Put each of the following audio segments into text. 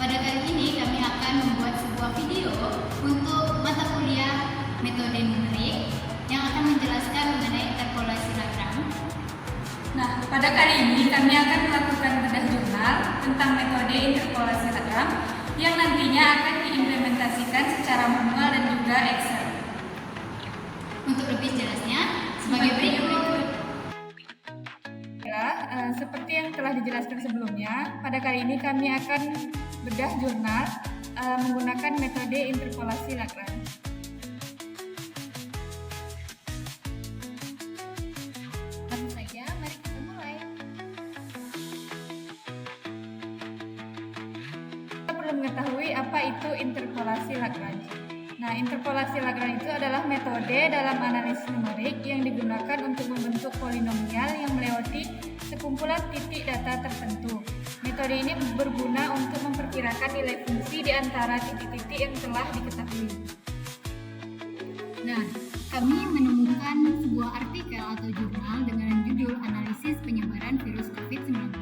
Pada kali ini kami akan membuat sebuah video untuk mata kuliah metode numerik yang akan menjelaskan mengenai interpolasi Lagrange. Nah, pada kali ini kami akan melakukan bedah jurnal tentang metode interpolasi Lagrange yang nantinya akan diimplementasikan secara manual dan juga Excel. Untuk lebih jelasnya, sebagai berikut. Seperti yang telah dijelaskan sebelumnya, pada kali ini kami akan bedah jurnal menggunakan metode interpolasi Lagrange. Langsung saja, mari kita mulai. Kita perlu mengetahui apa itu interpolasi Lagrange. Nah, interpolasi Lagrange itu adalah metode dalam analisis numerik yang digunakan untuk membentuk polinomial yang melewati sekumpulan titik data tertentu. Metode ini berguna untuk memperkirakan nilai fungsi di antara titik-titik yang telah diketahui. Nah, kami menemukan sebuah artikel atau jurnal dengan judul Analisis Penyebaran Virus COVID-19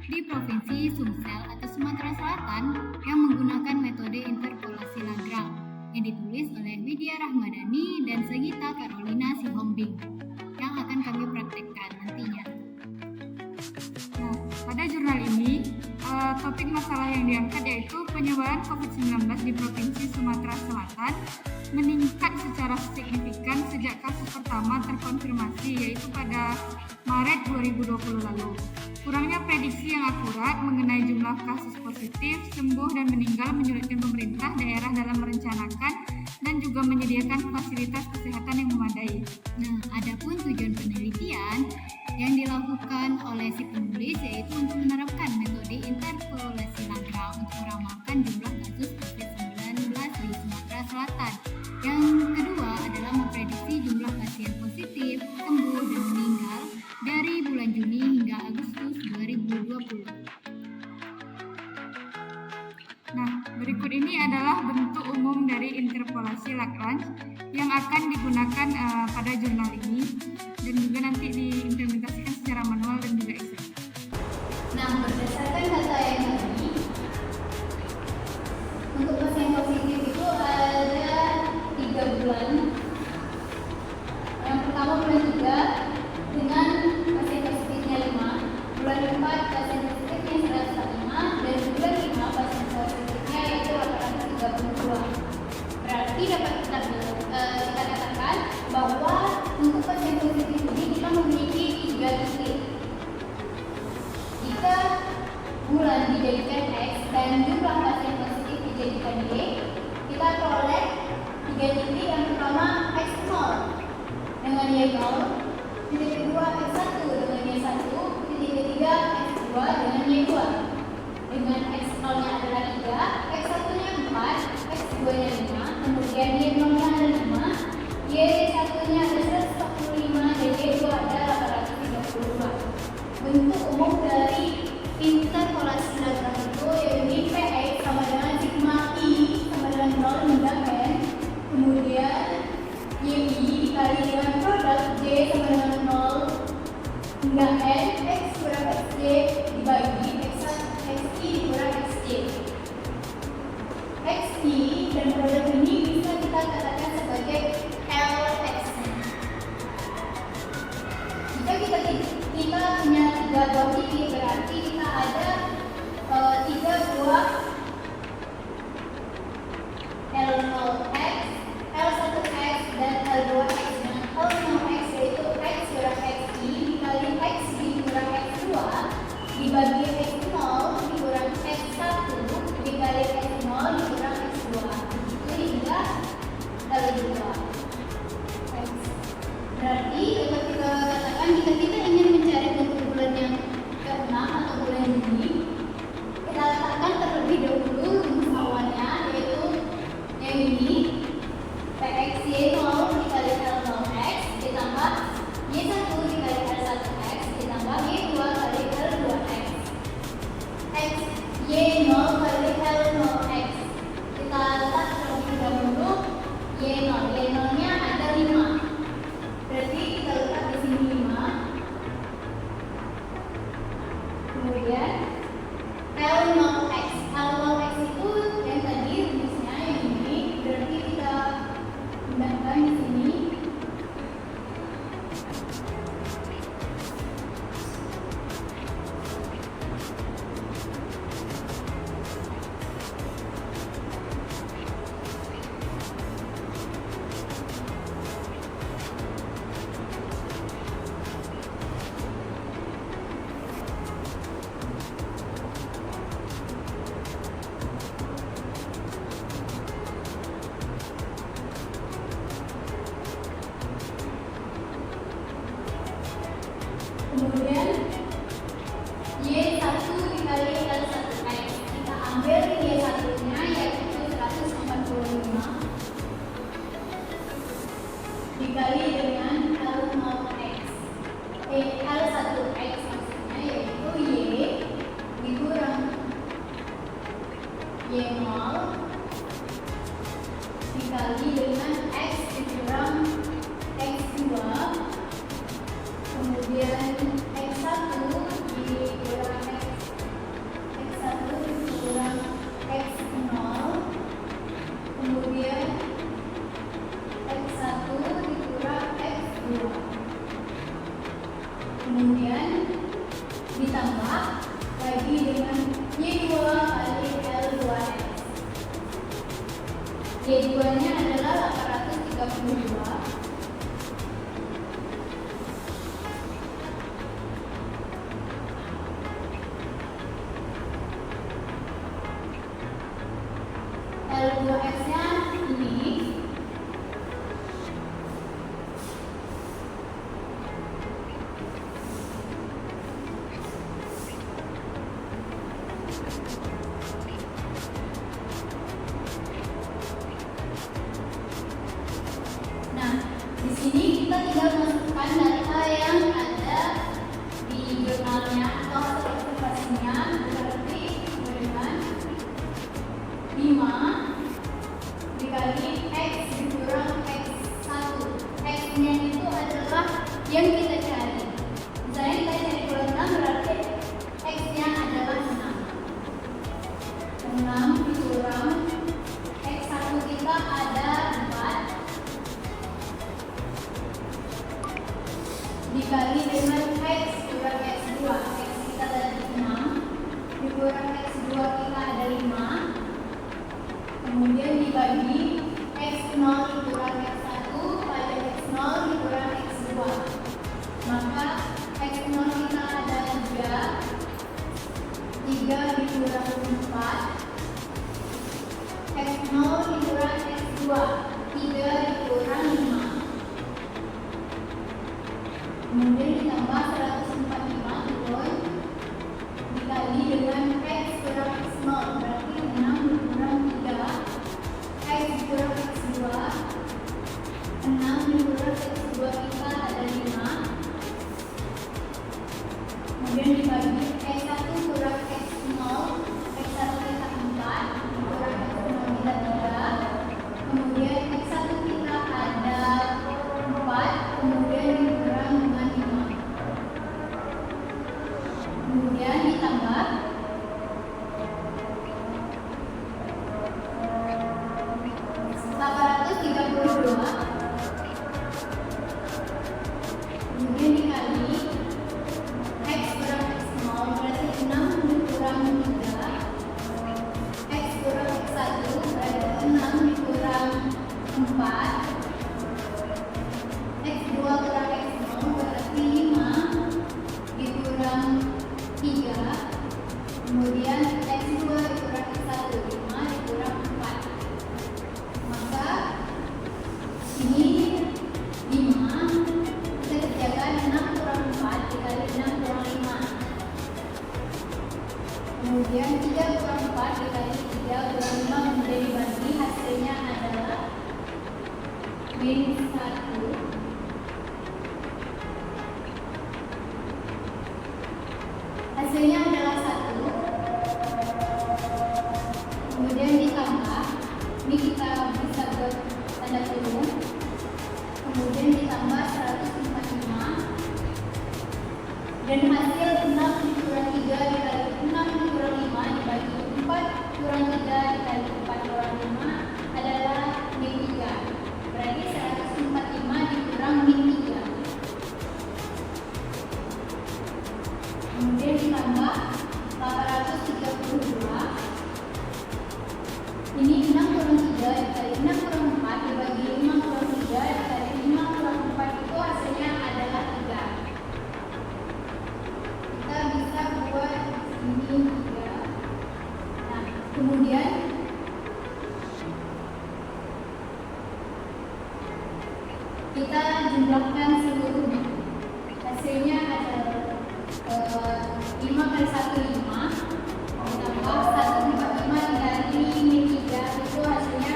di Provinsi Sumsel atau Sumatera Selatan yang menggunakan metode interpolasi Lagrange yang ditulis oleh Widya Rahmadani dan Sagita Carolina Sihombing yang akan kami praktekkan nantinya. Nah, pada jurnal ini, topik masalah yang diangkat yaitu penyebaran COVID-19 di Provinsi Sumatera Selatan meningkat secara signifikan sejak kasus pertama terkonfirmasi yaitu pada Maret 2020 lalu. Kurangnya prediksi yang akurat mengenai jumlah kasus positif, sembuh, dan meninggal menyulitkan pemerintah daerah dalam merencanakan dan juga menyediakan fasilitas kesehatan yang memadai. Nah, adapun tujuan penelitian yang dilakukan oleh si penulis yaitu untuk menerapkan metode interpolasi Lagrange untuk meramalkan jumlah kasus COVID-19 di Sumatera Selatan. Yang kedua adalah memprediksi jumlah pasien positif, sembuh, dan meninggal dari bulan Juni hingga Agustus 2020. Nah, berikut ini adalah bentuk umum dari interpolasi Lagrange yang akan digunakan pada jurnal ini dan juga nanti diimplementasikan secara manual dan juga Excel. Nah, berdasarkan data yang tadi, untuk pasien positif itu ada 3 bulan. Yang pertama bulan 3 dengan pasien positifnya 5, bulan 4 pasien positifnya 105, dan bulan 5 pasien positifnya yaitu 832. Berarti dapat kita katakan bahwa untuk pasien positif ini kita memiliki 3 titik. Jika bulan dijadikan X dan jumlah pasien positif dijadikan Y, kita peroleh 3 titik. Yang pertama X0 dengan Y0, titik kedua X1 dengan Y1, titik ketiga X2 dengan Y2. Dengan X0 nya adalah 3, X1 nya 4, X2 nya 5, kemudian Y0 nya ada 5, Y1 nya ada 145 dan Y2 ada 832. Bentuk umum dari interpolasi Lagrange itu yaitu Px sama dengan sigma I sama dengan 0 hingga n, kemudian Yi dikali dengan produk J sama dengan 0 hingga n, X kurang Xj dibagi Xi kurang Xj. Xi dan produk ini bisa kita katakan sebagai Lx. Jika kita punya 3 buah titik, berarti kita ada 3 buah L0x, L1x, dan L2x. Nah, L0x yaitu X kurang Xi dikali Xi kurang X2 dibagi X0 dikurang X1 dikali X0 dikurang X2. Itu hingga L2. Berarti dapat kita katakan jika kita ingin mencari bentuk bulan yang ke-6 atau bulan Juni, kita letakkan terlebih Y0 dikali dengan X dikurang X2, kemudian X1 dikurang X1 dikurang X0, kemudian X1 dikurang X2, kemudian ditambah lagi dengan Y2 kali L2X. Y2 nya adalah 832, L2X nya ini. Nah, di sini kita tinggal masukkan data yang ada di jurnalnya atau hasil observasinya, berarti dengan 5 dikali X dikurang X1. X-nya itu adalah yang kita cari. Misalnya kita cari bulan 6, berarti X-nya adalah 6. 6 dikurang X1 kita ada 4 dikali dengan X dikurang X2. X kita tadi 6 dikurang X2 kita ada 5, kemudian dibagi X0 dikurang X1 pada X0 dikurang X2, maka X0 kita ada 3 dikurang 4, X0 dikurang X2 3 dikurang 5, kemudian ditambah 145 turun dikali dengan X kurang X0, berarti 6 dikurang 3, X dikurang X2, 6 dikurang X2 kita ada 5, kemudian dibagi X1 kurang X0, X1 kita 4 dikurang X0 kita 3, kemudian X1 kita ada 4, kemudian dikurang dengan 5, kemudian ditambah 832, kemudian dikali X kurang X0, berarti 6 dikurang 3, X kurang X1 berarti 6 dikurang 4, X2 kurang X0 berarti 5 dikurang 3, kemudian X2 dikurang X1 5 dikurang 4, maka ini 5 kita kerjakan 6 kurang 4 dikali 6 kurang 5, kemudian 3 kurang 4 dikali 3 kurang 5, kemudian dibagi, hasilnya adalah min 1. Hasilnya adalah 1, kemudian ditambah, ini kita bisa buat tanda kurung, kemudian ditambah 145, dan hasil 6 dikurang 3 dikali 6 dikurang 5 dibagi 4 kurang 3 dikali 4 kurang 5 adalah min 3, berarti 145 dikurang min 3, kemudian ditambah 832, ini 6 kurang 3 dikali 6 kurang 4 dibagi 5 kurang 3 dikali 5 kurang 4 itu hasilnya adalah 3. Kita bisa buat ini 3. Nah, kemudian kita jumlahkan seluruhnya. Hasilnya adalah 5 kali 1 5 ditambah 145 dikali min 3 itu hasilnya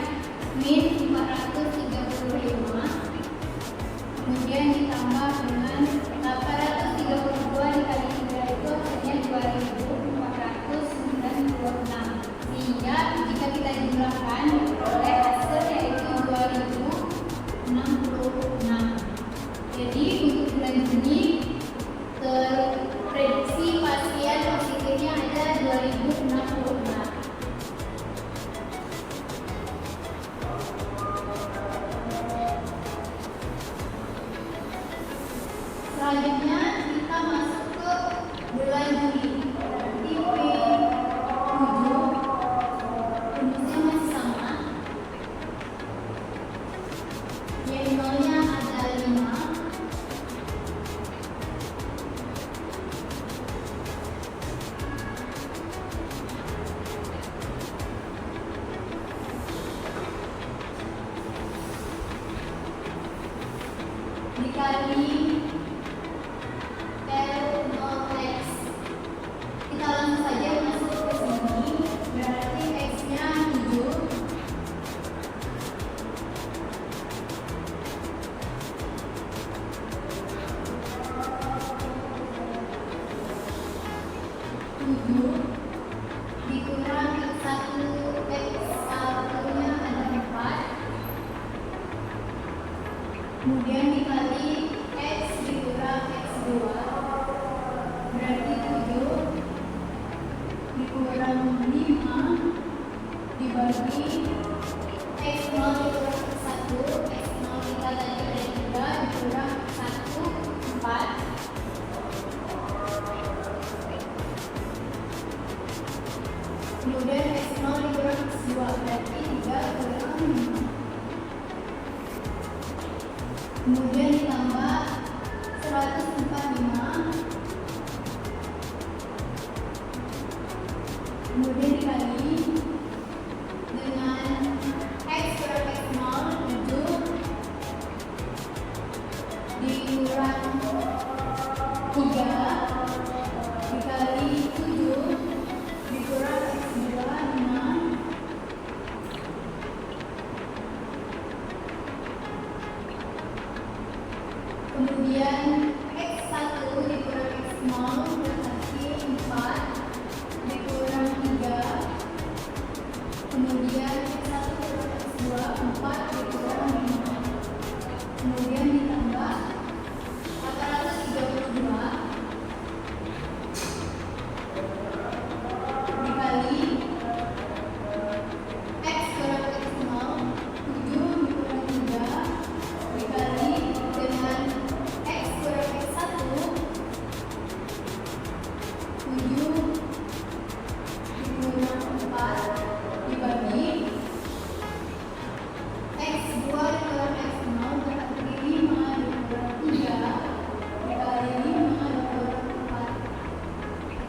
min 435, kemudian ditambah dengan 832 dikali 3 itu hasilnya 2496, sehingga kemudian dikali X dikurang X2 berarti 7 dikurang 5 dibagi X0 dikurang X1, X0 kita tadi ada 3 dikurang 1, 4. Kemudian X0 dikurang X2 berarti 3 kurang 5. Kemudian ditambah 145. Kemudian dikali dengan X kurang X0 7 dikurang 3 dikali 7 dikurang X2 5. Kemudian X1 dikurang X0 berarti 4 dikurang 3. Kemudian X1 dikurang X2 4 dikurang 5. Kemudian ditambah 432 dikali X kurang X0 7 dikurang 3 dikali dengan X kurang X1 7 dikurang 4 dibagi X2 dikurang X0 berarti 5 dikurang 3 dikali 5 dikurang 4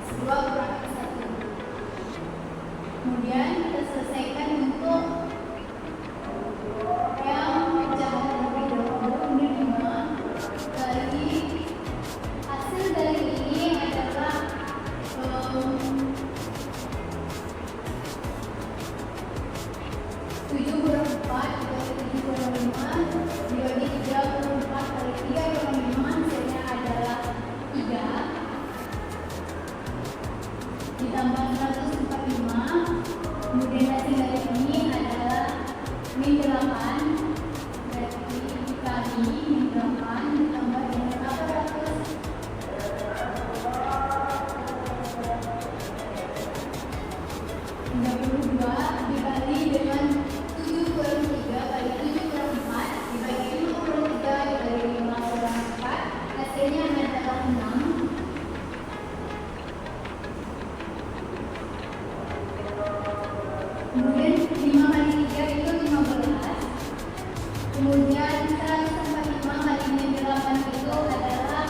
X2 kurang X1. Kemudian kita selesaikan untuk yang pecahan terlebih dahulu. Ini 5 kali hasil dari ini adalah 7 kurang 4 dikali 7 kurang 5 dibagi 3 kurang 4 kali 3 kurang 5 hasilnya adalah 3 ditambah 145. Kemudian hasil dari ini adalah min 8 berarti dikali min 8 ditambah dengan 832 dikali dengan 7 kurang 3 kali 7 kurang 4 dibagi 5 kurang 3 dibagi 5 kurang 4 hasilnya adalah 6. Kemudian 5 kali 3 itu 15. Kemudian 145 kali min 8 itu adalah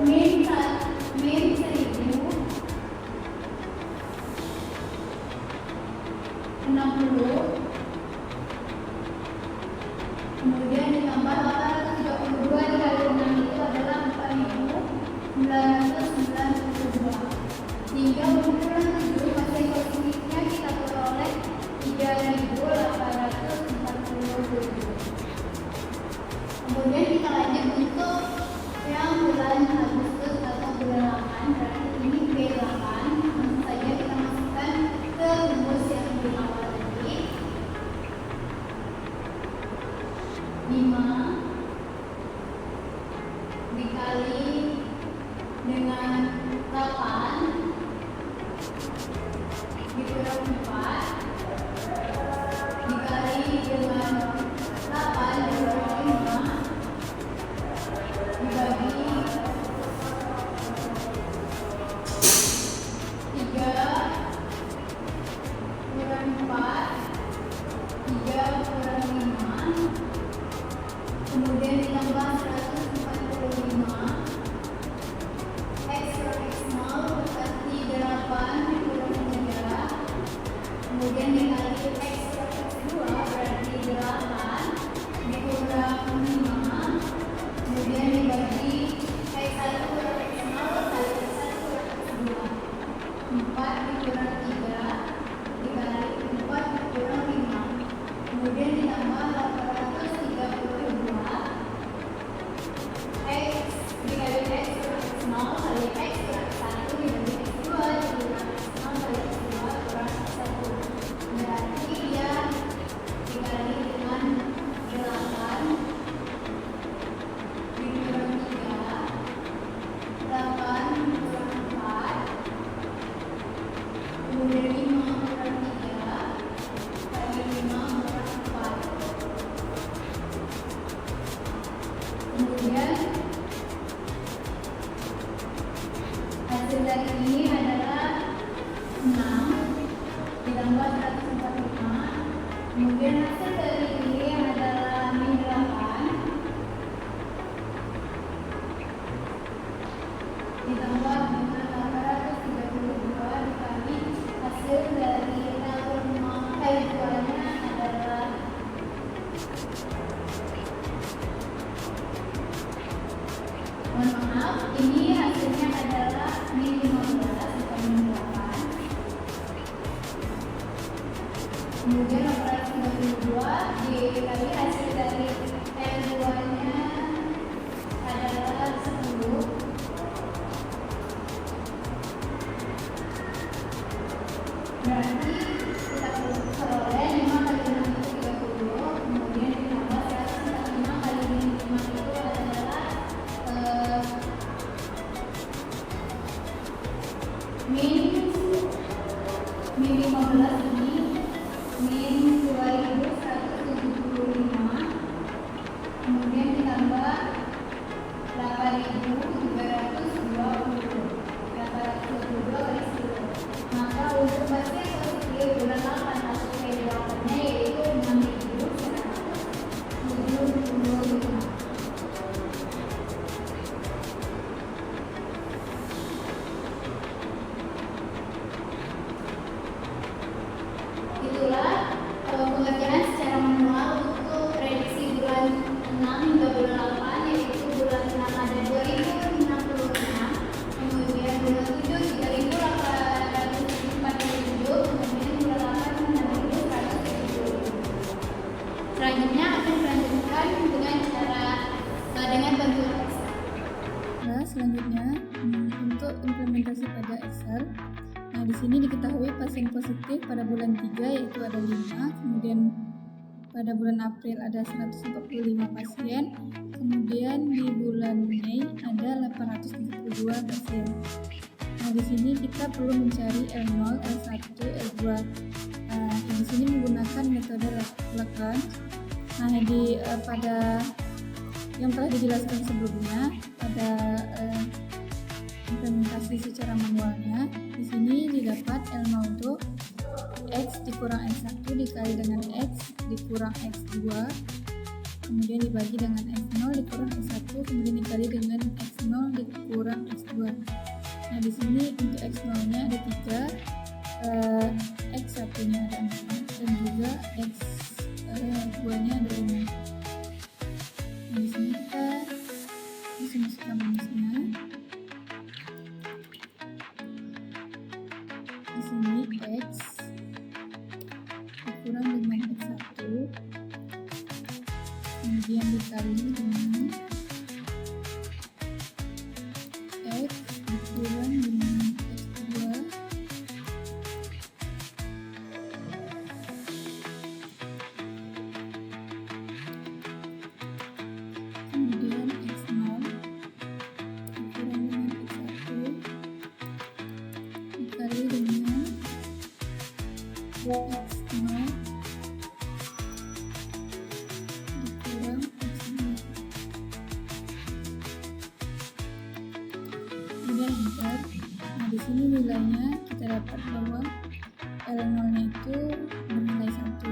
min 1060. Kemudian ditambah 832 dikali 6 itu adalah 4992. Sehingga ukuran 7 hasil positifnya kita peroleh 3847. Kemudian kita lanjut untuk yang bulan Agustus atau bulan 8 berarti ini B8. Langsung saja kita masukkan ke rumus yang di awal tadi. 5 dikali dengan 8 dikurang 4 dikali dengan 8 dikurang 5 dibagi 3 kurang 4 3 kurang 5 kemudian ditambah 145 X kurang X0 berarti 8 dikurang 3 kemudian dikali X kurang X2 berarti 8 dikurang 5 kemudian dibagi X1 kurang X0 kali X1 kurang X2 4 dikurang 3 dikali 4 dikurang 5 kemudian ditambah 832 X dikali X kurang X0 kali X kurang X1 dibagi X2 dikurang X0 kali X2 kurang X1 berarti dia dikali dengan ditambah 145. Kemudian hasil dari ini adalah min 8 ditambah dengan 832 dikali hasil dari L2-nya adalah mohon maaf, ini hasilnya adalah min 15 bukan min 8. Kemudian 832 dikali hasil dari L2-nya adalah 10. Berarti kita peroleh 5 kali 6 itu 30. Kemudian ditambah 145 kali 5 itu adalah min 15 ini min 2175. Kemudian ditambah 8.322 kali 10. Maka untuk pasien positif bulan 8 hasil P8-nya yaitu 6.175. Itulah pengerjaan secara manual untuk prediksi bulan 6 hingga bulan 8, yaitu bulan 6 ada 2066, kemudian bulan 7 3.847, kemudian bulan 8 6.170. Selanjutnya akan dilanjutkan dengan bantuan Excel. Nah, selanjutnya untuk implementasi pada Excel. Nah, di sini diketahui pasien positif pada bulan 3 yaitu ada 5, kemudian pada bulan April ada 145 pasien, kemudian di bulan Mei ada 832 pasien. Nah, di sini kita perlu mencari L0, L1, L2. Nah, di sini menggunakan metode Lagrange. Nah, pada yang telah dijelaskan sebelumnya pada implementasi secara manualnya, di sini didapat L0 itu X dikurang X1 dikali dengan X dikurang X2, kemudian dibagi dengan X0 dikurang X1, kemudian dikali dengan X0 dikurang X2. Nah, di sini untuk X0-nya ada 3, X1-nya ada 4, dan juga X2-nya ada 5. Nah, di sini kita bisa masukkan rumusnya. Di sini X dikurang dengan X1, kemudian dikali dengan X dikurang dengan X2, kemudian X0 dikurang dengan X1 dikali dengan X0 dikurang X2. Kemudian enter. Nah, di sini nilainya kita dapat bahwa L0-nya itu bernilai 1.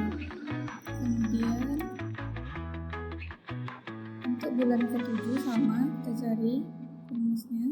Kemudian untuk bulan ke-7 sama, kita cari rumusnya.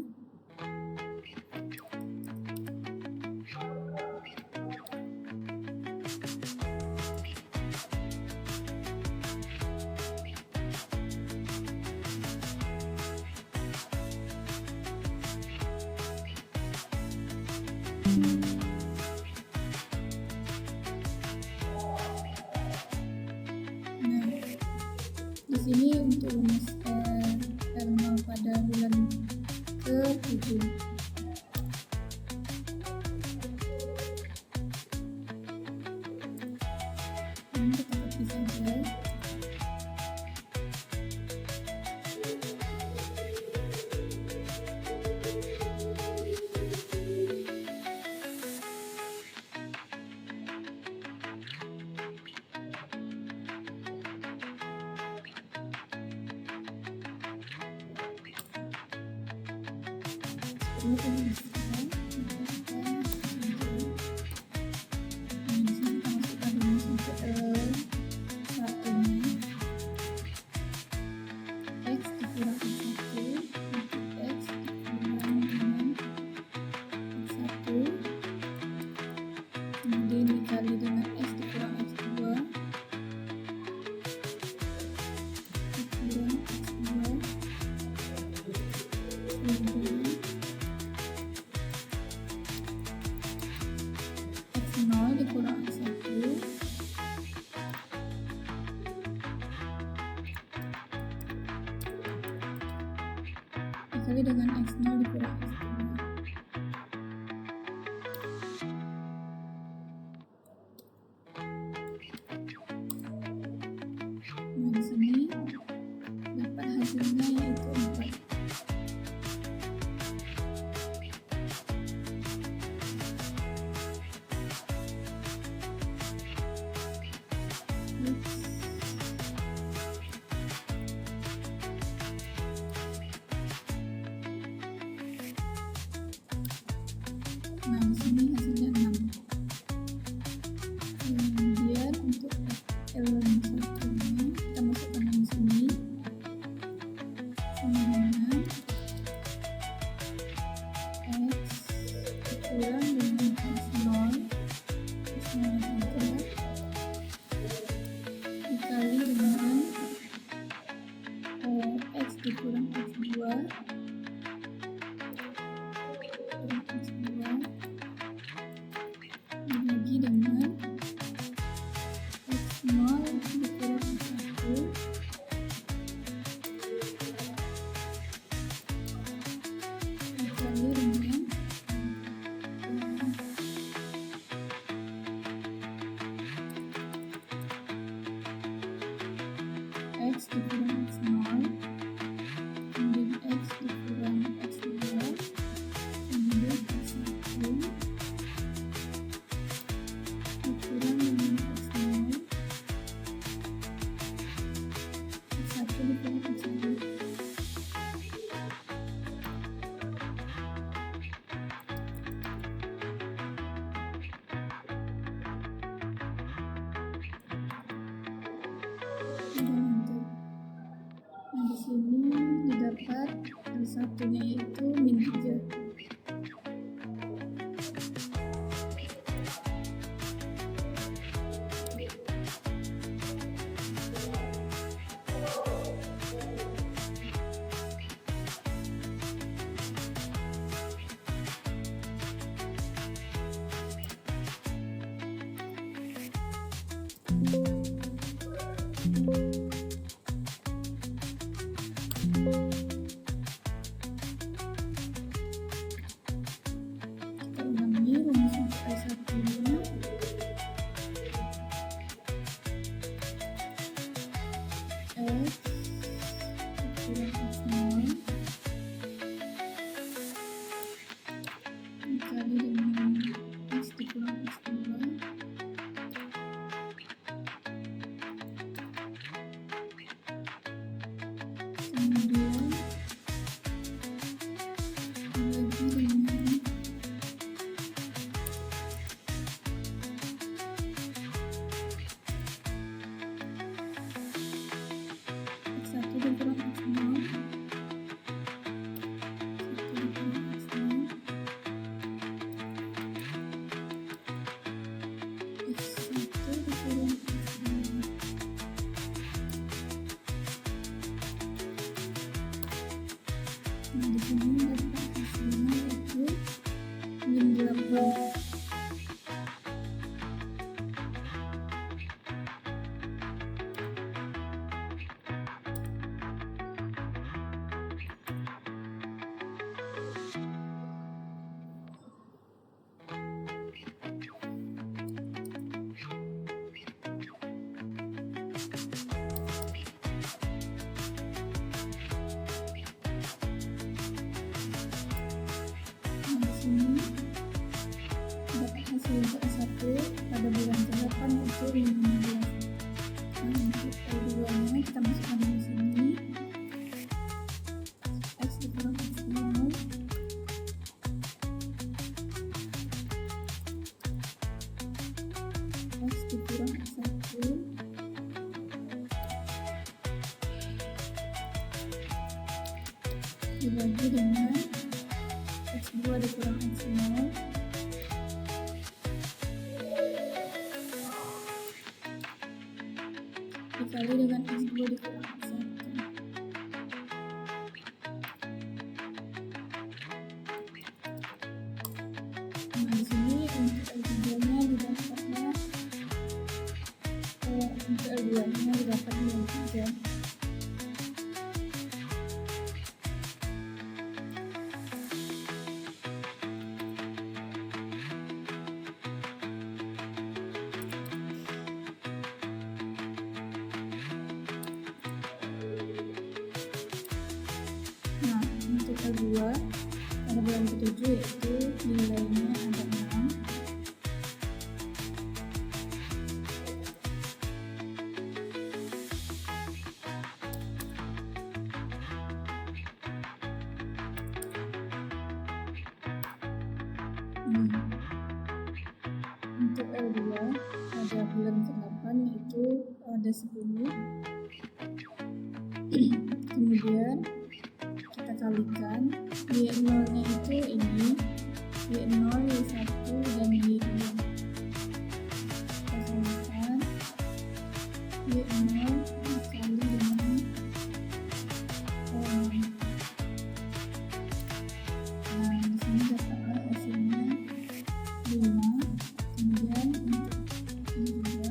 Nah, di sini untuk rumus L0 pada bulan ke-7. Ini kita copy saja. Ini kita masukkan. Nah, di sini dikali dengan X0 dikurang X2. Nah, di sini dapat hasilnya yaitu 4. Nah, di sini hasilnya 6. Kemudian untuk elemen satunya kita masukkan di sini sama dengan X dikurang dengan X0 dikali dengan X dikurang X2 dibagi dengan X0 dikurang X1 dikali dengan X dikurang X0 kemudian X dikurang X2 kemudian X1 dikurang dengan X0 X1 dikurang X2. Nah, di sini didapat satunya yaitu min 3. Kita ulangi rumus untuk I1-nya. X dikurang X0 dikali dengan X dikurang X2 kemudian dibagi dengan X1 dikurang X0 1 dikurang X0 X1 dikurang X2. Nah, di sini dapat hasilnya yaitu min 8. Nah, di sini dapat hasil untuk S1 pada bulan ke-8 yaitu min 15. Nah, untuk L2-nya kita masukkan di sini X dikurang X0 X dikurang X1 dibagi dengan X2 dikurang X0 dikali dengan X2 dikurang X1. Nah, di sini untuk L3-nya didapatnya untuk L2-nya didapat min 3. L2 pada bulan ke-7 yaitu nilainya ada 6. Untuk L2 pada bulan ke-8 yaitu ada 10. Kemudian kita kalikan Y0 nya itu ini Y0, Y1 dan Y2. Kita kalikan Y0 dikali dengan nah di sini dapatlah hasilnya 5. Kemudian untuk ini juga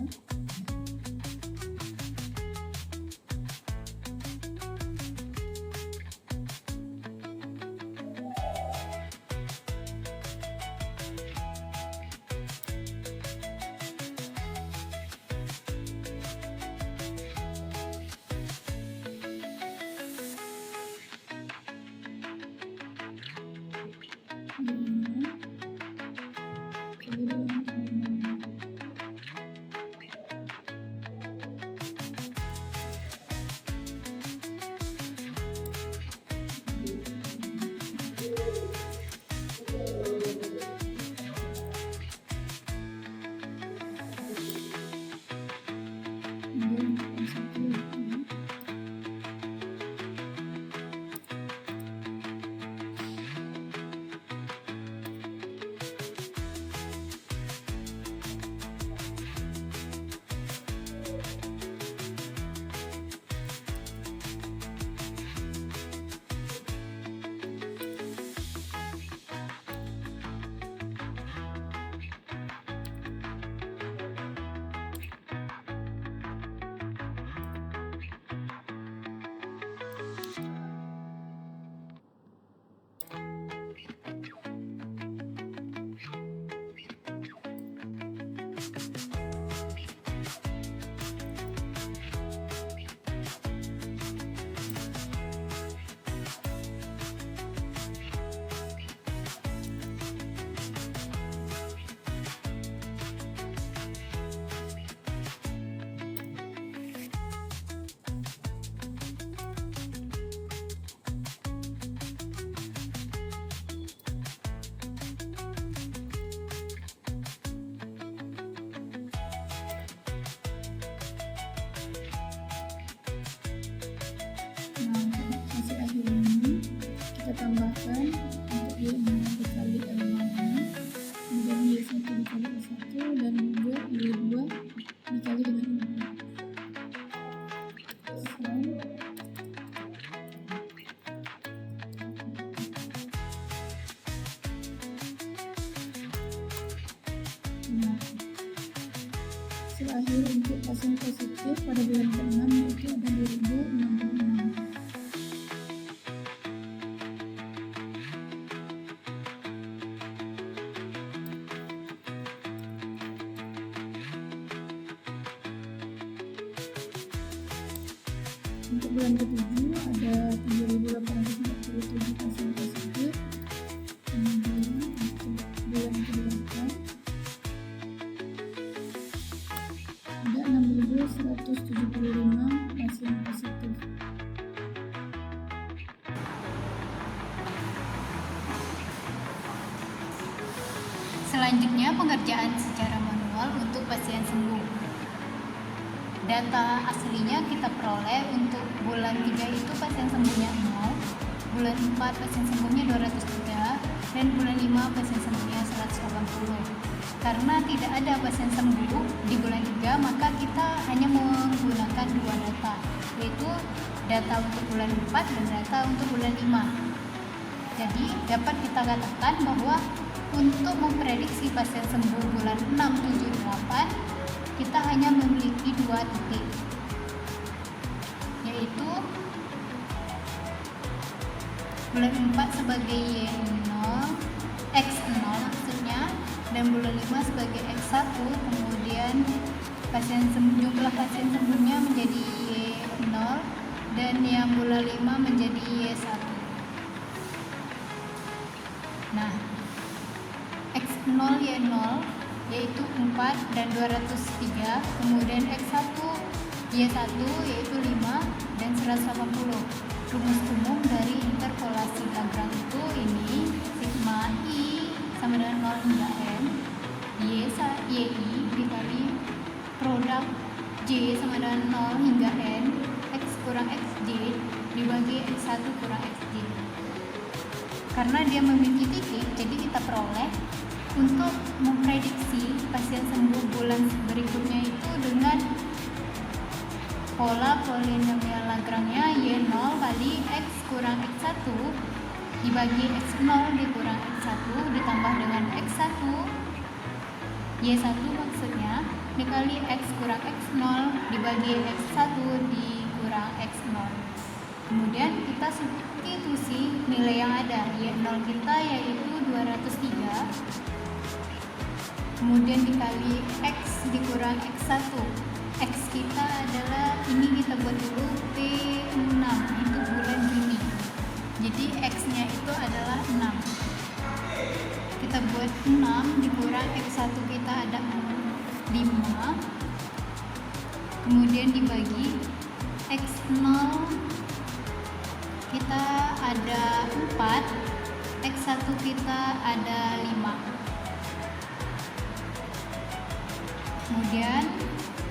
hasil akhir ini kita tambahkan untuk Y0 dikali L0 kemudian Y1 dikali L1 dan juga Y2 dikali dengan Y2. Hasil akhir untuk pasien positif pada bulan ke-6 yaitu ada 2066. Untuk bulan ke-7 ada 3.847 pasien positif. Kemudian untuk bulan ke-8 ada 6.175 pasien positif. Selanjutnya pengerjaan secara manual untuk pasien sembuh. Data aslinya kita peroleh untuk bulan 3 itu pasien sembuhnya 0, bulan 4 pasien sembuhnya 203, dan bulan 5 pasien sembuhnya 180. Karena tidak ada pasien sembuh di bulan 3, maka kita hanya menggunakan dua data, yaitu data untuk bulan 4 dan data untuk bulan 5. Jadi dapat kita katakan bahwa untuk memprediksi pasien sembuh bulan 6, 7, 8 kita hanya memiliki dua titik, yaitu bulan 4 sebagai Y0, X0 maksudnya, dan bulan 5 sebagai X1, kemudian jumlah pasien sembuhnya menjadi Y0 dan yang bulan 5 menjadi Y1. Nah, X0 Y0 yaitu 4 dan 203, kemudian X1 Y1 yaitu 5 dan 180. Rumus umum dari interpolasi Lagrange itu ini, sigma I sama dengan 0 hingga N, YI dikali produk J sama dengan 0 hingga N, X kurang XJ dibagi X1 kurang XJ. Karena dia memiliki titik, jadi kita peroleh untuk memprediksi pasien sembuh bulan berikutnya itu dengan pola polinomial Lagrange-nya Y0 kali X kurang X1 dibagi X0 dikurang X1 ditambah dengan X1 Y1 maksudnya dikali X kurang X0 dibagi X1 dikurang X0. Kemudian kita substitusi nilai yang ada, Y0 kita yaitu 203, kemudian dikali X dikurang X1. X kita adalah, ini kita buat dulu P6, itu bulan Juni, jadi X nya itu adalah 6. Kita buat 6 dikurang X1 kita ada 5, kemudian dibagi X0 kita ada 4, X1 kita ada 5. Kemudian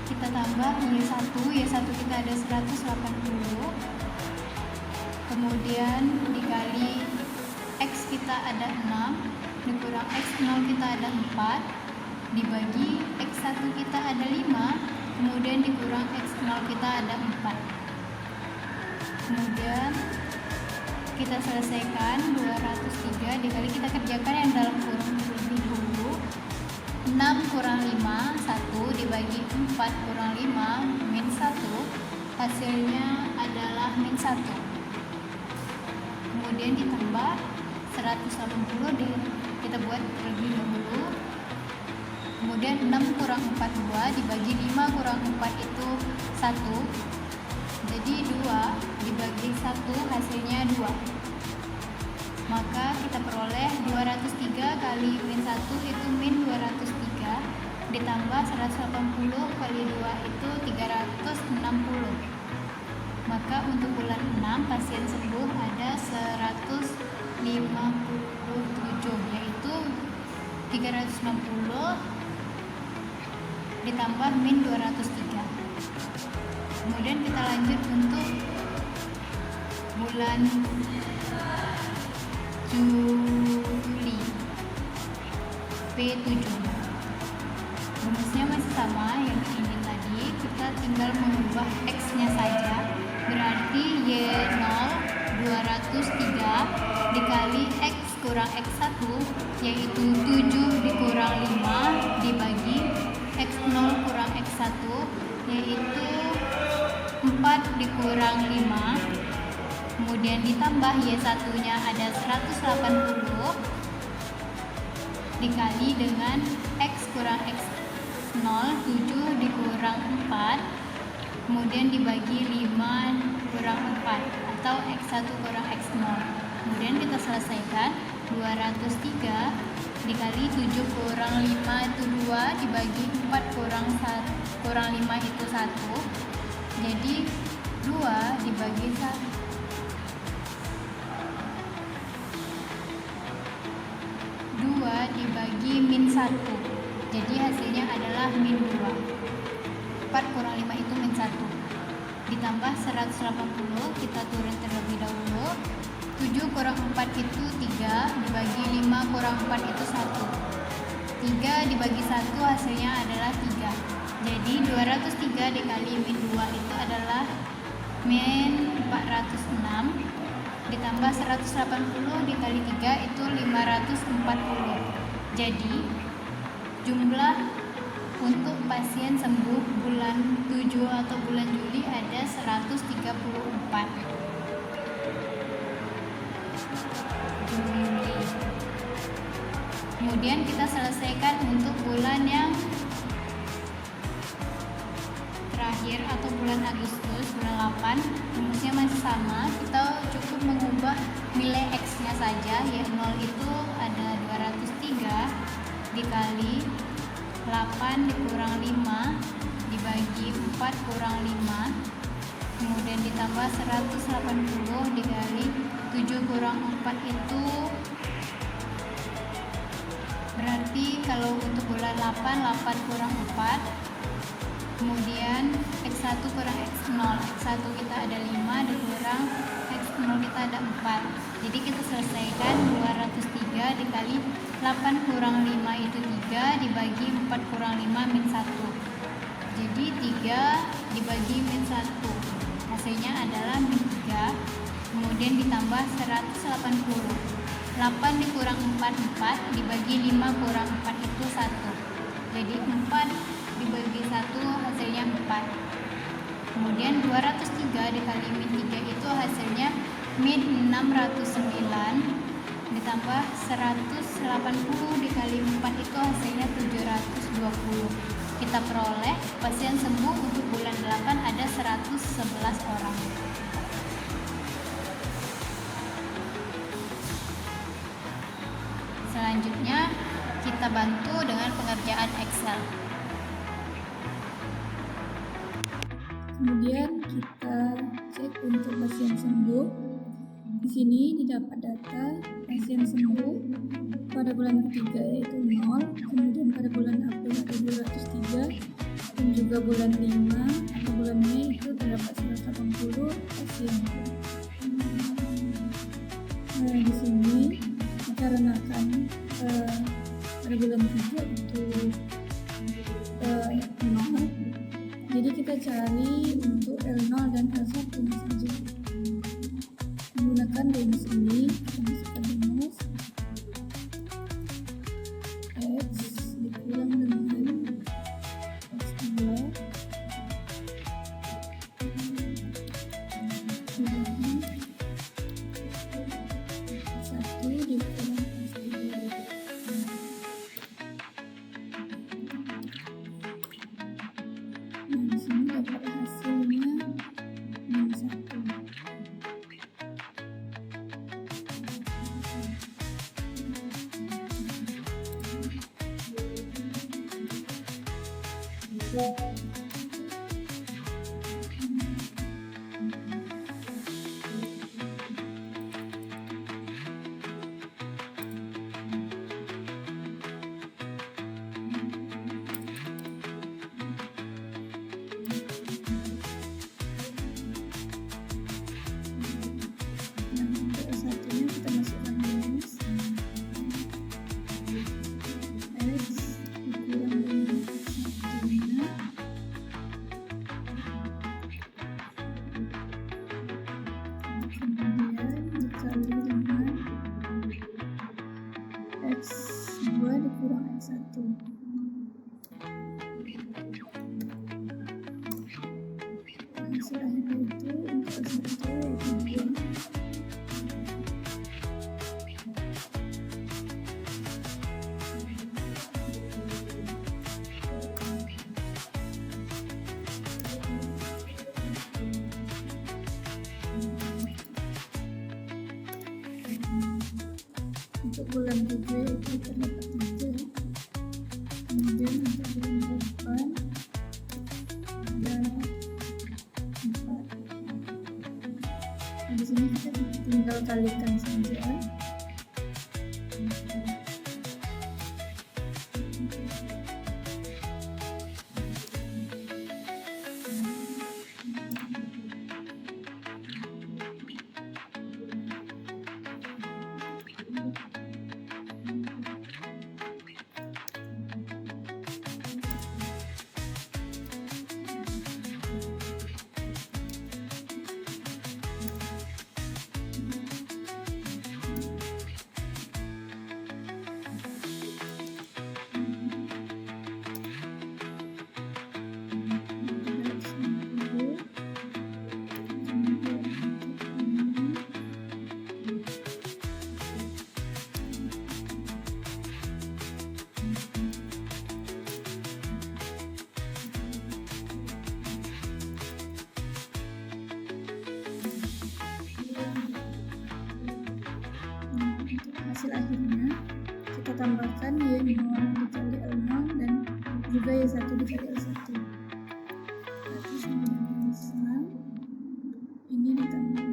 kita tambah Y1 kita ada 180, kemudian dikali X kita ada 6 dikurang X0 kita ada 4 dibagi X1 kita ada 5, kemudian dikurang X0 kita ada 4. Kemudian kita selesaikan 203 dikali, kita kerjakan yang dalam kurung terlebih dahulu. 6 kurang 5 1 dibagi 4 kurang 5 min 1, hasilnya adalah min 1. Kemudian ditambah 180 kita buat terlebih dahulu. Kemudian 6 kurang 4 2 dibagi 5 kurang 4 itu 1, jadi 2 dibagi 1 hasilnya 2. Maka kita peroleh 203 kali min 1 itu min 203 ditambah 180 kali 2 itu 360. Maka untuk bulan 6 pasien sembuh ada 157, yaitu 360 ditambah min 203. Kemudian kita lanjut untuk bulan Juli P7. Rumusnya masih sama yang ini tadi, kita tinggal mengubah X nya saja, berarti Y0 203 dikali X kurang X1 yaitu 7 dikurang 5 dibagi X0 kurang X1 yaitu 4 dikurang 5, kemudian ditambah Y1 nya ada 180 dikali dengan X kurang X0 7 dikurang 4, kemudian dibagi 5 kurang 4 atau X1 kurang X0. Kemudian kita selesaikan 203 dikali 7 kurang 5 itu 2 dibagi 4 kurang 5 itu 1, jadi 2 dibagi 1 dibagi min 1, jadi hasilnya adalah min 2. 4 kurang 5 itu min 1 ditambah 180 kita turun terlebih dahulu. 7 kurang 4 itu 3 dibagi 5 kurang 4 itu 1, 3 dibagi 1 hasilnya adalah 3, jadi 203 dikali min 2 itu adalah min 406 ditambah 180 dikali 3 itu 540. Jadi jumlah untuk pasien sembuh bulan 7 atau bulan Juli ada 134. Juli. Kemudian kita selesaikan untuk bulan yang terakhir atau bulan Agustus. bulan 8 rumusnya masih sama, kita cukup mengubah nilai X nya saja, ya 0 itu ada 203 dikali 8 dikurang 5 dibagi 4 kurang 5, kemudian ditambah 180 dikali 7 kurang 4 itu berarti kalau untuk bulan 8 kurang 4, kemudian X1 kurang X0, X1 kita ada 5 dikurang X0 kita ada 4, jadi kita selesaikan 203 dikali 8 kurang 5 itu 3 dibagi 4 kurang 5 min 1, jadi 3 dibagi min 1 hasilnya adalah min 3, kemudian ditambah 180, 8 dikurang 4 dibagi 5 kurang 4 itu 1, jadi 4 dibagi 1 hasilnya 4, kemudian 203 dikali min 3 itu hasilnya min 609 ditambah 180 dikali 4 itu hasilnya 720. Kita peroleh pasien sembuh untuk bulan 8 ada 111 orang. Selanjutnya kita bantu dengan pengerjaan Excel. Kemudian kita cek untuk pasien sembuh. Di sini didapat data pasien sembuh pada bulan ketiga yaitu 0, kemudian pada bulan April ada 203, dan juga bulan 5 atau bulan Mei itu terdapat 180 pasien. Nah, di sini dikarenakan pada bulan 3 itu 0, jadi kita cari untuk L0 dan L1 saja. Menggunakan rumus ini, kita masukkan rumus X dikurang dengan X2 dibagi 1 dikurang X2. Nah, di sini dapat hasilnya min 1. Satunya kita masukkan rumus X dikurang dengan X1 kemudian dikali dengan X2 dikurang X1. Hasil akhirnya itu untuk X1 yaitu 2. Untuk bulan 7 itu terdapat 3, kemudian untuk bulan 8 ada 4. Nah, di sini kita tinggal kalikan saja. Y1 dikali L1 berarti sama dengan kosong. Ini ditambah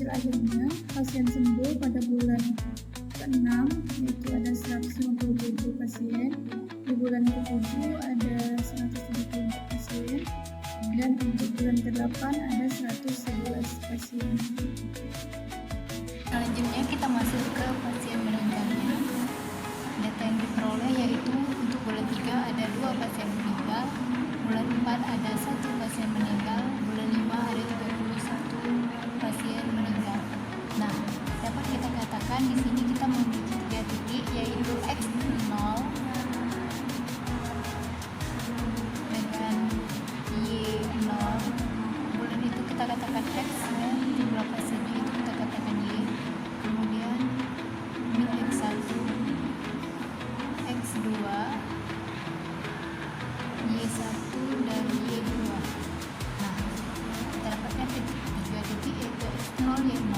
hasil akhirnya pasien sembuh pada bulan ke-6 yaitu ada 157 pasien, di bulan ke-7 ada 174 pasien, dan untuk bulan ke-8 ada 111 pasien. Selanjutnya kita masuk ke pasien meninggalnya. Data yang diperoleh yaitu untuk bulan 3 ada 2 pasien meninggal, bulan 4 ada 1 pasien meninggal, bulan 5 ada 31 pasien meninggal. Nah, dapat kita katakan di sini kita memiliki 3 titik yaitu X0 dengan Y0. Bulan itu kita katakan X dan jumlah pasiennya itu kita katakan Y. Kemudian ini X1, X2, Y1 dan Y2. Nah, kita dapatkan tiga titik yaitu X0, Y0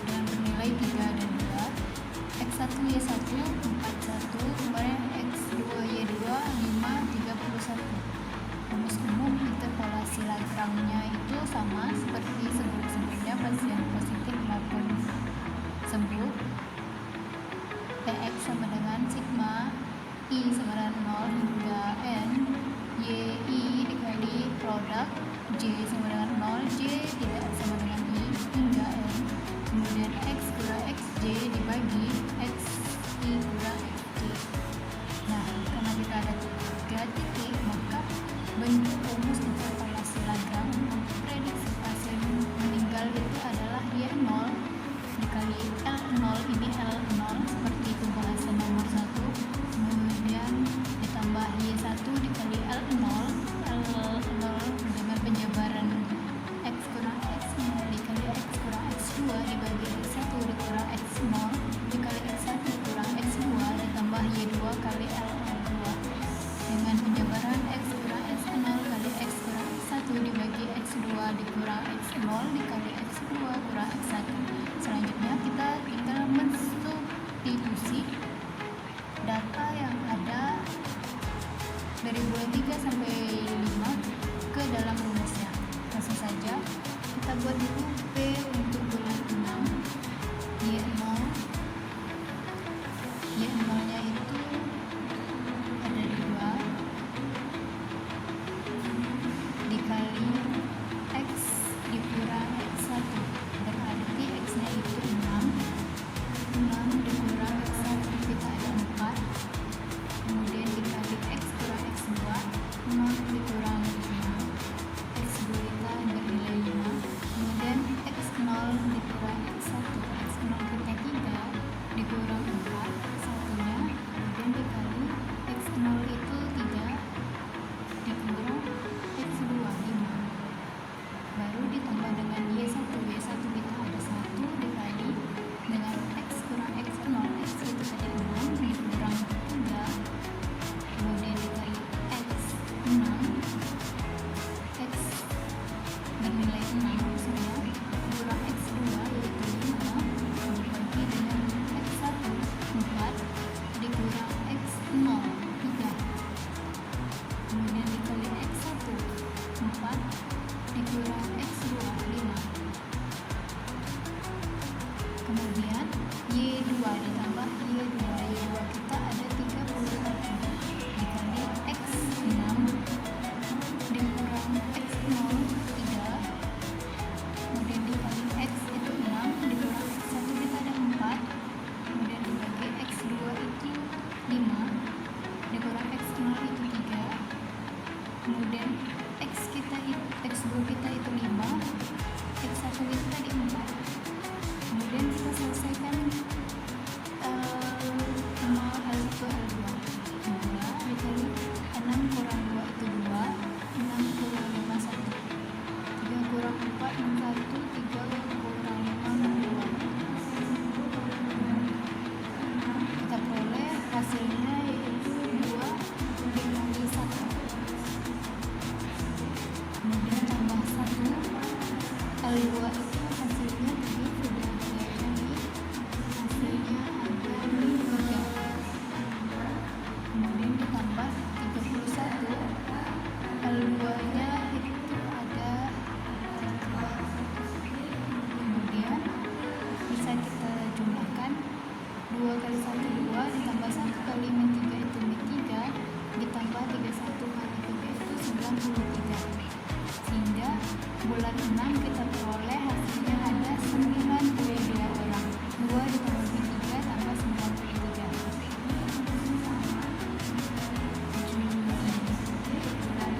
dengan bernilai 3 dan 2, X1, Y1, 41, kemudian X2, Y2, 5, 31. Rumus umum interpolasi Lagrange-nya itu sama seperti sebelumnya pasien positif maupun sembuh. Px sama dengan sigma I sama dengan 0 hingga n, yi dikali produk j sama dengan 0, j tidak sama dengan i hingga n. Kemudian x kurang xj dibagi x i kurang xj. Nah, karena kita ada 3 titik, maka bentuk rumus interpolasi Lagrange untuk prediksi pasien meninggal itu adalah Y0 dikali L0, ini L0 seperti pembahasan nomor 1, kemudian ditambah Y1 dikali L0 dengan penjabaran X kurang X0 dikali X kurang X2 dibagi X1 dikurang X0 dikali X1 kurang X2 ditambah Y2 kali L2 dengan penjabaran X kurang X0 kali X kurang X1 dibagi X2 dikurang X0 dikali X2 kurang X1. Selanjutnya kita tinggal mensubstitusi data yang ada dari bulan 3 sampai 5 ke dalam rumusnya. Langsung saja kita buat dulu P untuk bulan 6, Y0 nya itu ada 2 dikali X dikurang X1 berarti X nya itu 6 dikurang X1 kita ada 4, kemudian dikali X kurang X2 6 dikurang 5, X2 kita bernilai 5, kemudian X0 61, 3 kurang 6, 2. Kita peroleh hasilnya yaitu 2 dikali 1. Kemudian tambah 1 kali 2 itu hasilnya tadi sudah dicari, hasilnya ada 3. Kemudian ditambah 31 kali 2 nya itu ada 2. Kemudian bisa kita jumlahkan 2 kali 1 2 ditambah 1 kali min 3 itu min 3 ditambah 31 kali 3 itu 93. Sehingga bulan 6 kita peroleh hasilnya ada 92 orang. 2 ditambah min 3 tambah 93. Bulan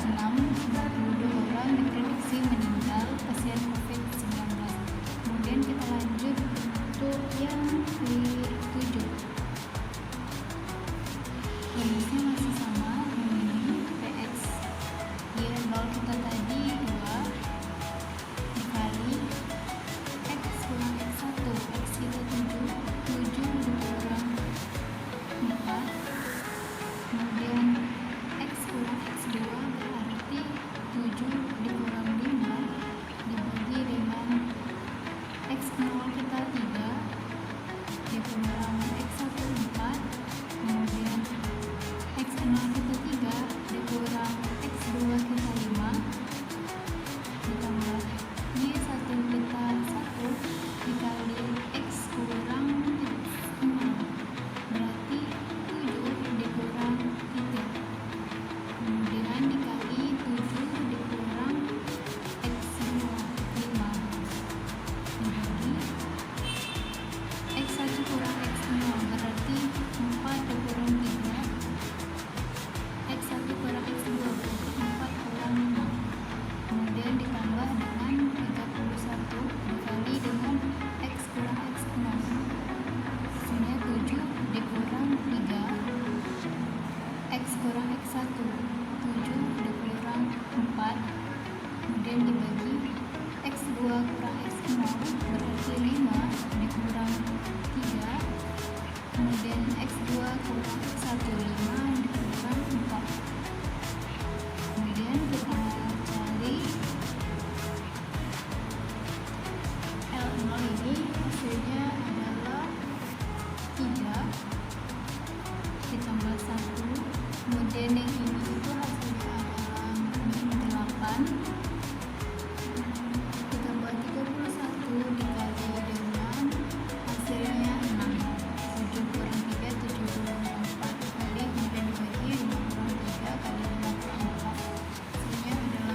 6, 92 orang diprediksi meninggal pasien COVID-19. Kemudian kita lanjut untuk yang ke-7. Rumusnya masih sama, ini PX ya 0 kita tadi 2 dikali X kurang X1. X kita 7 dikurang 4. Kemudian X kurang X2 berarti 7 dikurang 5 dibagi dengan X0 kita 3 dikurang X1 4. Kemudian X0 kita 3 dikurang X2 kita 5 ditambah Y1 kita 1 dikali X kurang X0 berarti 7 dikurang 3. Kemudian dikali 7 dikurang X2 5 dibagi X1 kurang X0 berarti 4 dikurang 3. X1 kurang X2 berarti 4 kurang 5. Kemudian ditambah dengan 31 dikali dengan X kurang X0. Hasilnya 7 dikurang 3 X kurang X1 7 dikurang 4. Kemudian dibagi X2 kurang X0 berarti 5 dikurang 3. Kemudian X2 kurang X1 5 dikurang 4. Kemudian kita cari L0 ini hasilnya adalah 3 ditambah 1. Kemudian yang ini itu hasilnya adalah min 8 ditambah 31 dikali dengan hasilnya 6. 7 kurang 3 7 kurang 4 kali kemudian dibagi 5 kurang 3 kali 5 kurang 4 hasilnya adalah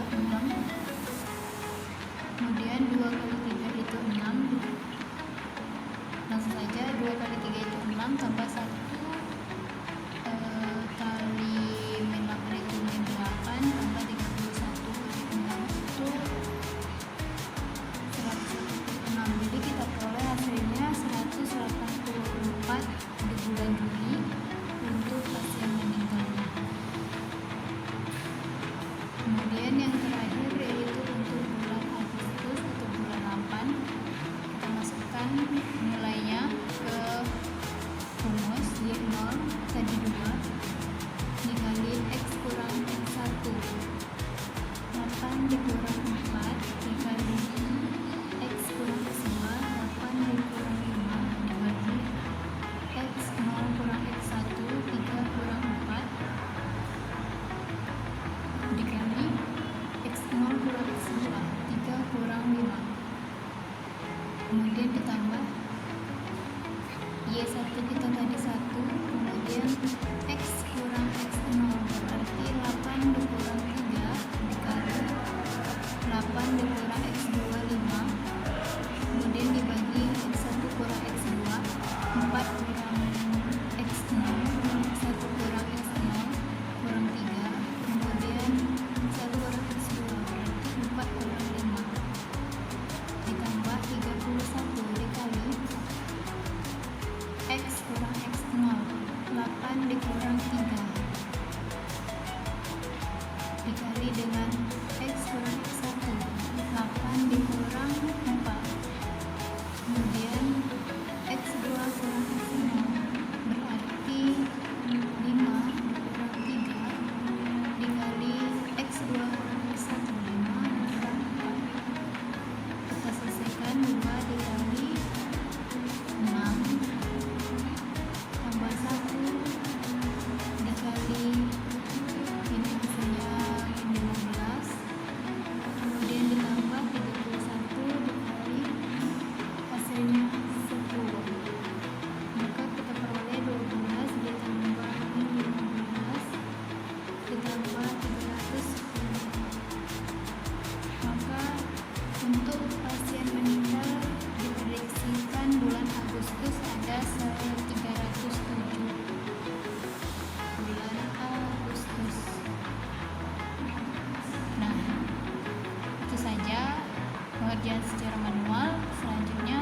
pengerjaan secara manual, selanjutnya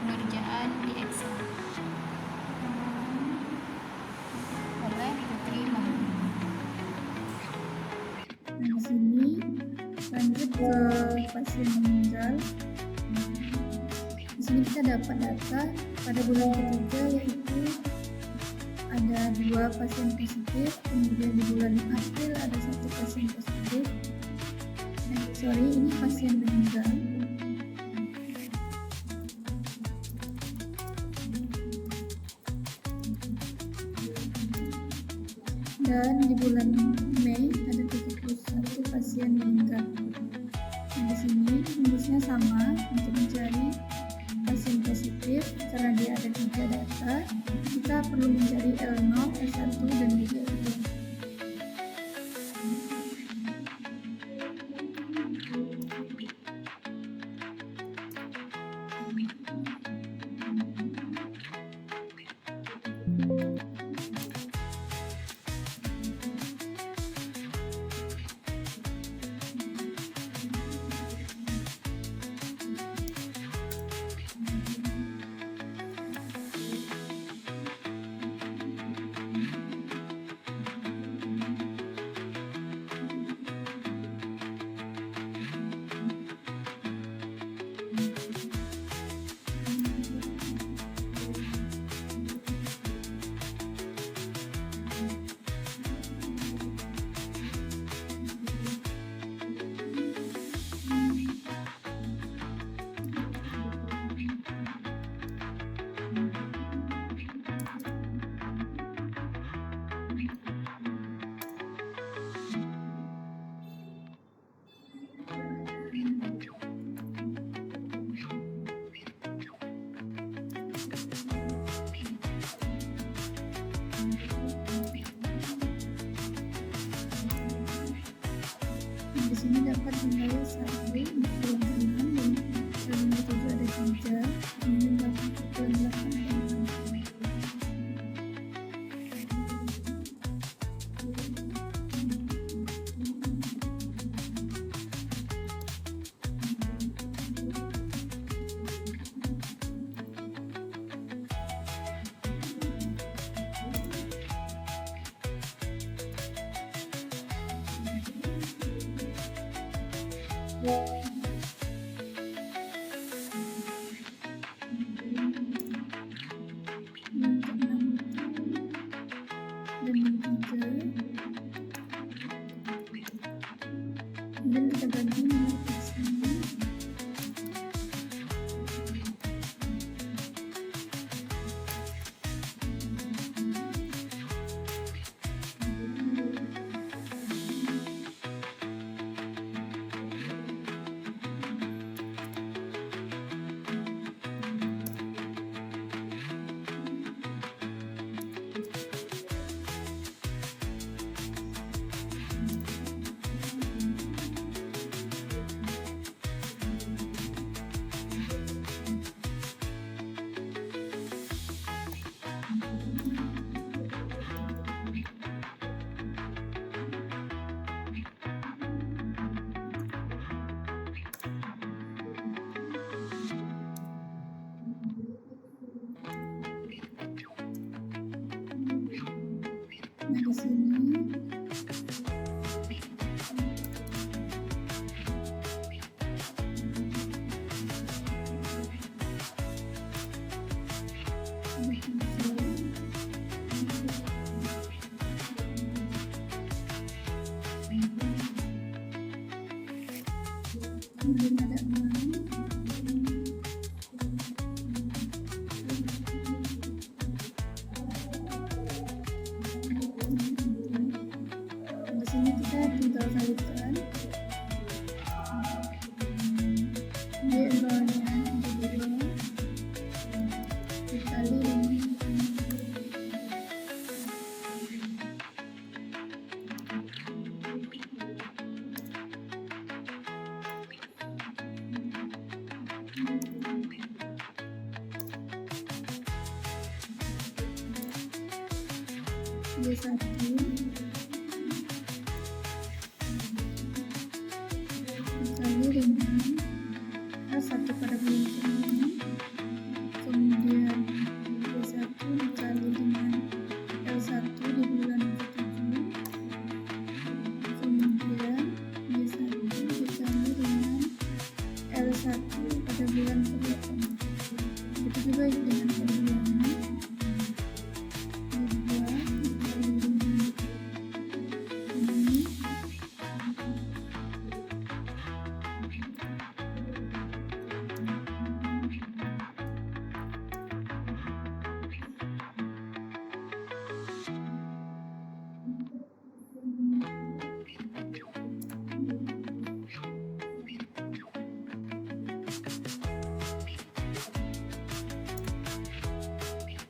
pengerjaan di Excel. Boleh diterima. Nah, di sini lanjut ke pasien meninggal. Di sini kita dapat data pada bulan ketiga, yaitu ada 2 pasien positif, kemudian di bulan April ada 1 pasien positif. Ini pasien meninggal. Dan di bulan Mei ada 71 pasien meninggal. Nah, di sini rumusnya sama untuk mencari pasien positif. Karena dia ada 3 data, kita perlu mencari L0, S1, dan juga L2. Di sini dapat nilai 1 di bulan 6 dan bulan 7 ada 3, kemudian dapat bulan 8 ada 6. Dan kita bagi nomor X-nya. Nah, di sini kemudian ada 6. Di sini kita tinggal kalikan D0-nya ada 2 dikali dengan D1 dikali dengan 1 pada bulan ke-8. Begitu juga dengan keduanya.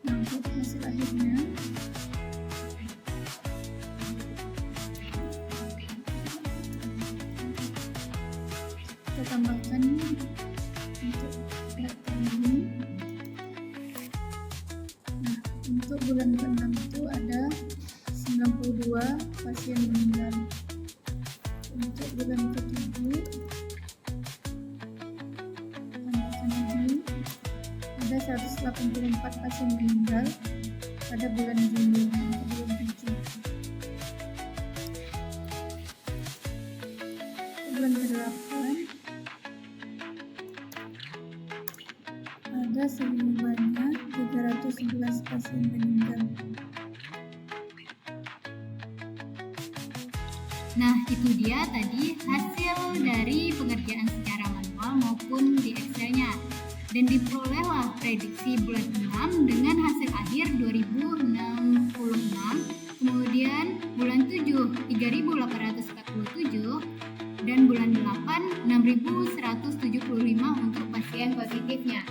Untuk hasil akhirnya kita tambahkan untuk data ini. Nah, untuk bulan ke-6 itu ada 92 pasien meninggal. Untuk bulan ke-7 tambahkan lagi, ada 184 pasien meninggal pada bulan Juni atau bulan 7. Bulan ke-8 ada sebanyak 311 pasien meninggal. Nah, itu dia tadi hasil dari pengerjaan secara manual maupun di Excel-nya. Dan diperolehlah prediksi bulan 6 dengan hasil akhir 2066, kemudian bulan 7 3.847, dan bulan 8 6.175 untuk pasien positifnya.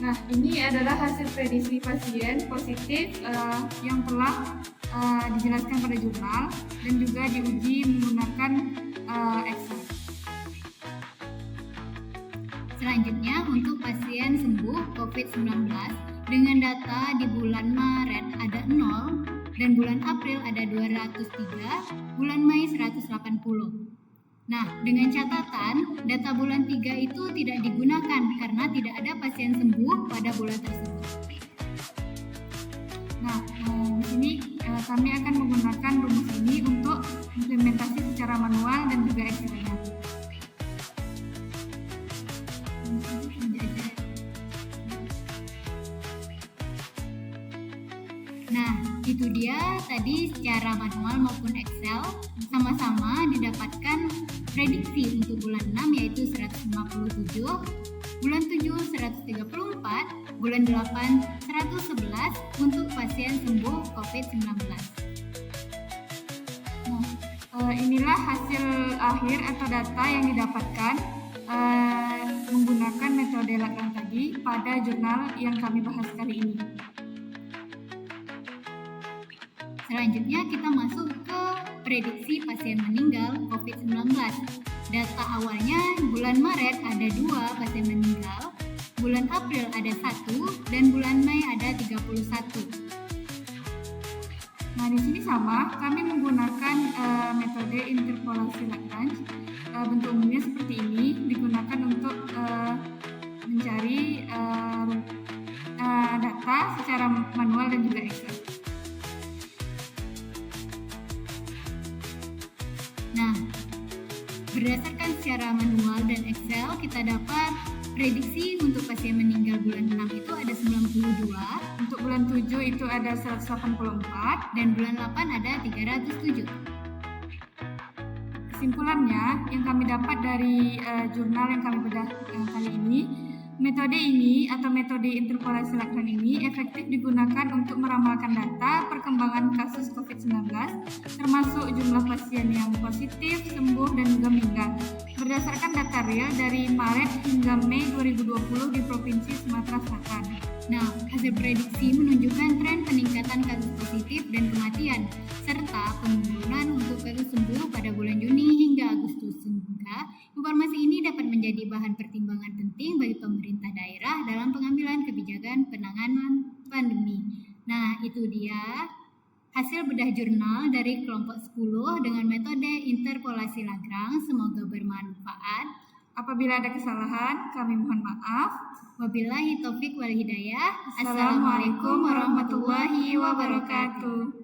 Nah, ini adalah hasil prediksi pasien positif yang telah dijelaskan pada jurnal dan juga diuji menggunakan Excel. Selanjutnya untuk pasien sembuh COVID-19 dengan data di bulan Maret ada 0 dan bulan April ada 203, bulan Mei 180. Nah, dengan catatan data bulan 3 itu tidak digunakan karena tidak ada pasien sembuh pada bulan tersebut. Nah, di sini kami akan menggunakan rumus ini untuk implementasi secara manual dan juga Excel-nya. Nah, itu dia tadi secara manual maupun Excel sama-sama didapatkan prediksi untuk bulan 6 yaitu 157, bulan 7 134, bulan 8 111 untuk pasien sembuh COVID-19. Nah, inilah hasil akhir atau data yang didapatkan menggunakan metode Lagrange tadi pada jurnal yang kami bahas kali ini. Selanjutnya kita masuk ke prediksi pasien meninggal COVID-19. Data awalnya bulan Maret ada 2 pasien meninggal, bulan April ada 1, dan bulan Mei ada 31. Nah, di sini sama, kami menggunakan metode interpolasi Lagrange. Bentuk umumnya seperti ini, digunakan untuk mencari data secara manual dan juga Excel. Nah, berdasarkan secara manual dan Excel, kita dapat prediksi untuk pasien meninggal bulan 6 itu ada 92, Untuk bulan 7 itu ada 184. dan bulan 8 ada 307. Kesimpulannya, yang kami dapat dari jurnal yang kami bedah kali ini, metode ini atau metode interpolasi Lagrange ini efektif digunakan untuk meramalkan data perkembangan kasus COVID-19, termasuk jumlah pasien yang positif, sembuh, dan juga meninggal, berdasarkan data real dari Maret hingga Mei 2020 di Provinsi Sumatera Selatan. Nah, hasil prediksi menunjukkan tren peningkatan kasus positif dan kematian, serta penurunan untuk kasus sembuh pada bulan Juni hingga Agustus. Sehingga informasi ini dapat menjadi bahan pertimbangan penting bagi pemerintah daerah dalam pengambilan kebijakan penanganan pandemi. Nah, itu dia hasil bedah jurnal dari kelompok 10 dengan metode interpolasi Lagrange. Semoga bermanfaat. Apabila ada kesalahan, kami mohon maaf. Wabillahi taufik wal hidayah. Assalamualaikum warahmatullahi wabarakatuh.